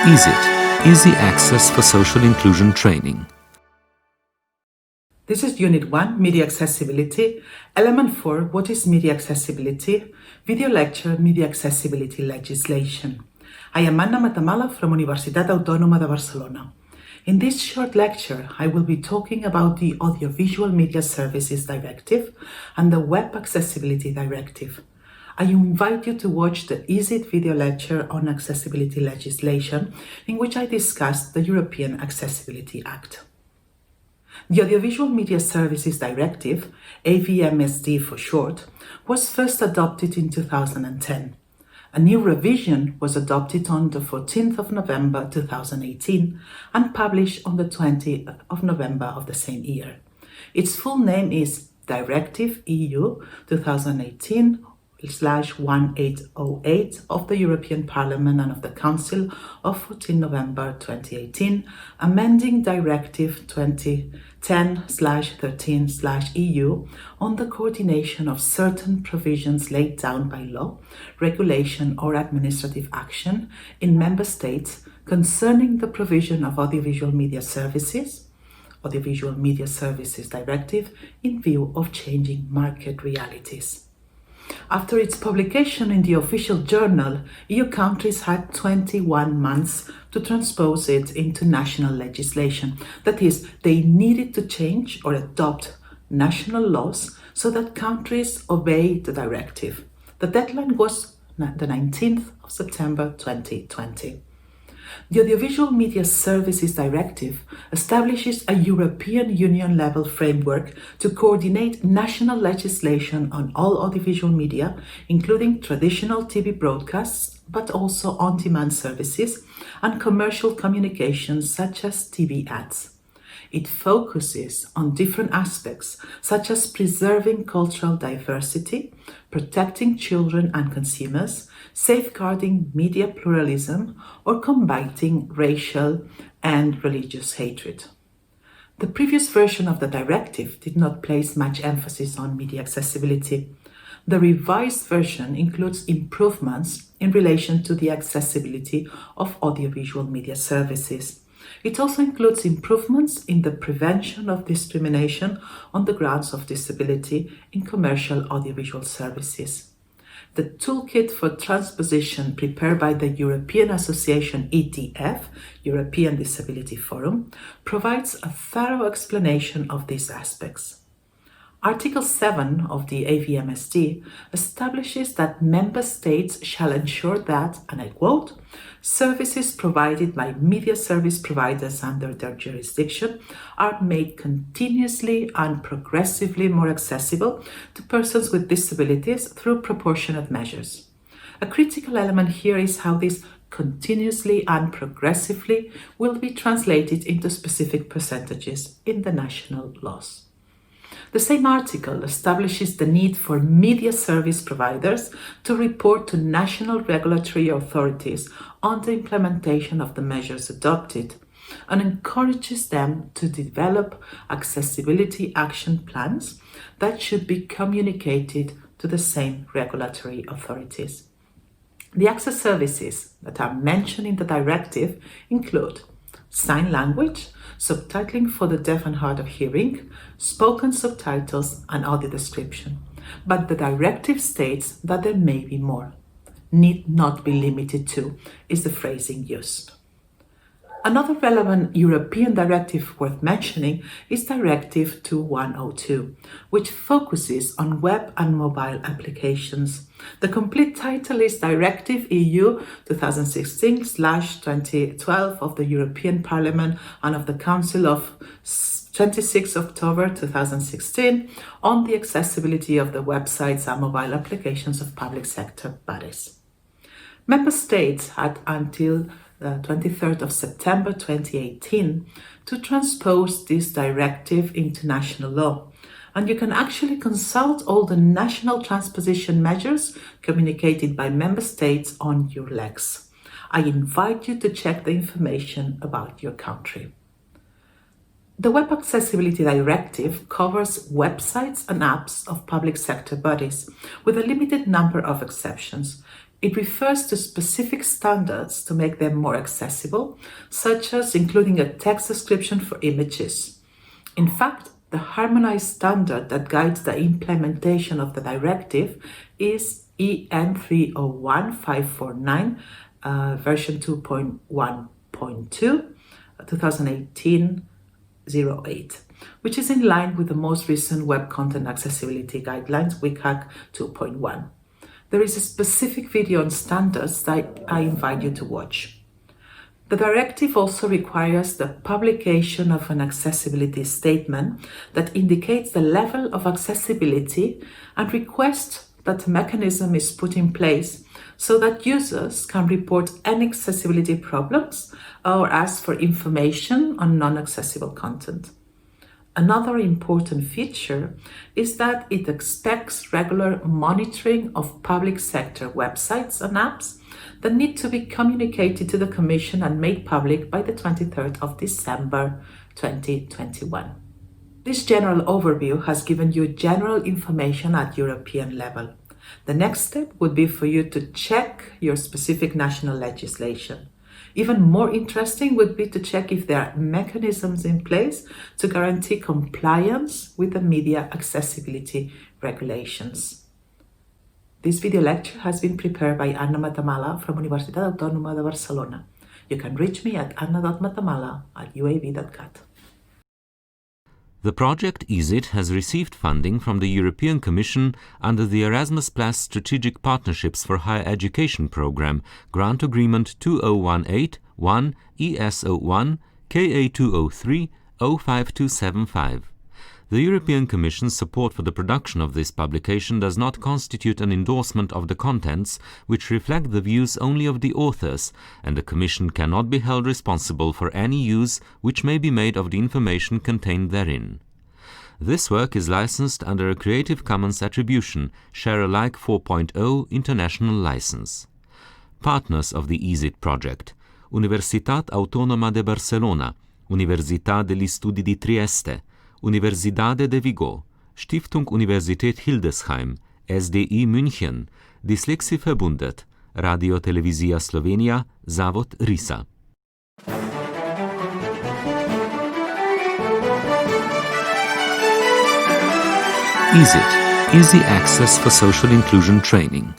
EASIT, Easy Access for Social Inclusion Training. This is Unit 1, Media Accessibility, Element 4, What is Media Accessibility? Video lecture, Media Accessibility Legislation. I am Anna Matamala from Universitat Autònoma de Barcelona. In this short lecture, I will be talking about the Audiovisual Media Services Directive and the Web Accessibility Directive. I invite you to watch the EASIT video lecture on accessibility legislation, in which I discussed the European Accessibility Act. The Audiovisual Media Services Directive, AVMSD for short, was first adopted in 2010. A new revision was adopted on the 14th of November 2018 and published on the 20th of November of the same year. Its full name is Directive EU 2018/1808 of the European Parliament and of the Council of 14 November 2018, amending Directive 2010/13/EU on the coordination of certain provisions laid down by law, regulation or administrative action in Member States concerning the provision of audiovisual media services, Audiovisual Media Services Directive, in view of changing market realities. After its publication in the official journal, EU countries had 21 months to transpose it into national legislation. That is, they needed to change or adopt national laws so that countries obey the directive. The deadline was the 19th of September 2020. The Audiovisual Media Services Directive establishes a European Union level framework to coordinate national legislation on all audiovisual media, including traditional TV broadcasts, but also on-demand services and commercial communications such as TV ads. It focuses on different aspects, such as preserving cultural diversity, protecting children and consumers, safeguarding media pluralism, or combating racial and religious hatred. The previous version of the directive did not place much emphasis on media accessibility. The revised version includes improvements in relation to the accessibility of audiovisual media services. It also includes improvements in the prevention of discrimination on the grounds of disability in commercial audiovisual services. The toolkit for transposition prepared by the European Association ETF, European Disability Forum, provides a thorough explanation of these aspects. Article 7 of the AVMSD establishes that member states shall ensure that, and I quote, services provided by media service providers under their jurisdiction are made continuously and progressively more accessible to persons with disabilities through proportionate measures. A critical element here is how this continuously and progressively will be translated into specific percentages in the national laws. The same article establishes the need for media service providers to report to national regulatory authorities on the implementation of the measures adopted and encourages them to develop accessibility action plans that should be communicated to the same regulatory authorities. The access services that are mentioned in the directive include sign language, subtitling for the deaf and hard of hearing, spoken subtitles, and audio description. But the directive states that there may be more. Need not be limited to is the phrasing used. Another relevant European directive worth mentioning is Directive 2102, which focuses on web and mobile applications. The complete title is Directive EU 2016/2012 of the European Parliament and of the Council of 26 October 2016 on the accessibility of the websites and mobile applications of public sector bodies. Member States had until the 23rd of September 2018 to transpose this directive into national law. And you can actually consult all the national transposition measures communicated by Member States on EURLEX. I invite you to check the information about your country. The Web Accessibility Directive covers websites and apps of public sector bodies with a limited number of exceptions. It refers to specific standards to make them more accessible, such as including a text description for images. In fact, the harmonized standard that guides the implementation of the directive is EN 301549, version 2.1.2, 2018-08, which is in line with the most recent Web Content Accessibility Guidelines, WCAG 2.1. There is a specific video on standards that I invite you to watch. The directive also requires the publication of an accessibility statement that indicates the level of accessibility and requests that a mechanism is put in place so that users can report any accessibility problems or ask for information on non-accessible content. Another important feature is that it expects regular monitoring of public sector websites and apps that need to be communicated to the Commission and made public by the 23rd of December 2021. This general overview has given you general information at European level. The next step would be for you to check your specific national legislation. Even more interesting would be to check if there are mechanisms in place to guarantee compliance with the media accessibility regulations. This video lecture has been prepared by Anna Matamala from Universitat Autònoma de Barcelona. You can reach me at anna.matamala@uab.cat. The project EASIT has received funding from the European Commission under the Erasmus Plus Strategic Partnerships for Higher Education Programme, Grant Agreement 2018-1 ES01 KA203 05275. The European Commission's support for the production of this publication does not constitute an endorsement of the contents, which reflect the views only of the authors, and the Commission cannot be held responsible for any use which may be made of the information contained therein. This work is licensed under a Creative Commons Attribution, Share Alike 4.0 International License. Partners of the EASIT project: Universitat Autónoma de Barcelona, Università degli Studi di Trieste, Universidade de Vigo, Stiftung Universität Hildesheim, SDI München, Dyslexie Verbundet, Radio Televizija Slovenija, Zavod RISA. EASIT, Easy Access for Social Inclusion Training.